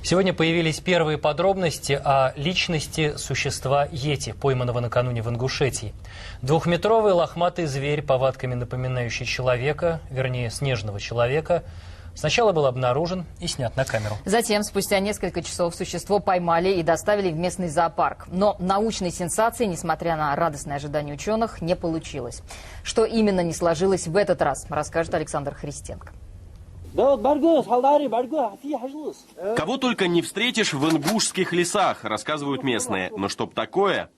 Сегодня появились первые подробности о личности существа йети, пойманного накануне в Ингушетии. Двухметровый лохматый зверь, повадками напоминающий человека, вернее снежного человека, сначала был обнаружен и снят на камеру. Затем, спустя несколько часов, существо поймали и доставили в местный зоопарк. Но научной сенсации, несмотря на радостное ожидание ученых, не получилось. Что именно не сложилось в этот раз, расскажет Александр Христенко. Кого только не встретишь в ингушских лесах, рассказывают местные. Но чтоб такое...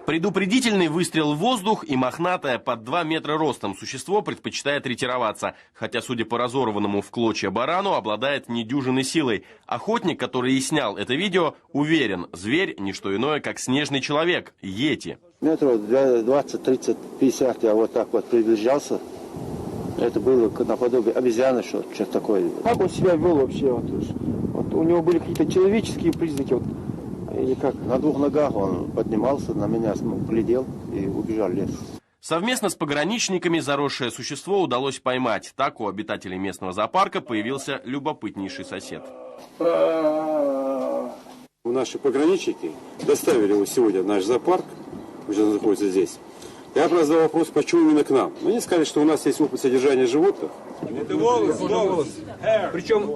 Предупредительный выстрел в воздух, и мохнатое под 2 метра ростом существо предпочитает ретироваться. Хотя, судя по разорванному в клочья барану, обладает недюжинной силой. Охотник, который и снял это видео, уверен, зверь не что иное, как снежный человек, йети. Метров 20, 30, 50 я вот так вот приближался. Это было наподобие обезьяны, что-то такое. Как он себя вел вообще? Вот у него были какие-то человеческие признаки? Или как? На 2 ногах он поднимался, на меня глядел и убежал в лес. Совместно с пограничниками заросшее существо удалось поймать. Так у обитателей местного зоопарка появился любопытнейший сосед. Наши пограничники доставили его сегодня в наш зоопарк, уже находится здесь. Я просто задал вопрос, почему именно к нам. Они сказали, что у нас есть опыт содержания животных. Это волос. Причем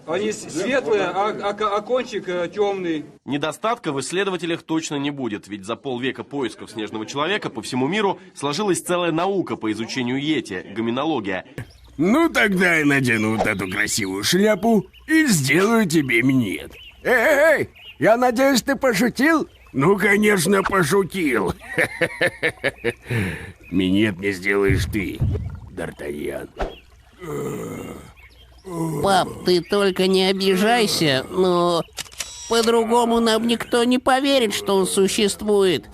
они светлые, а кончик темный. Недостатка в исследователях точно не будет, ведь за полвека поисков снежного человека по всему миру сложилась целая наука по изучению йети – гоминология. Ну тогда я надену вот эту красивую шляпу и сделаю тебе минет. Эй, я надеюсь, ты пошутил? Ну, конечно, пошутил. Минет мне сделаешь ты, Д'Артаньян. Пап, ты только не обижайся, но по-другому нам никто не поверит, что он существует.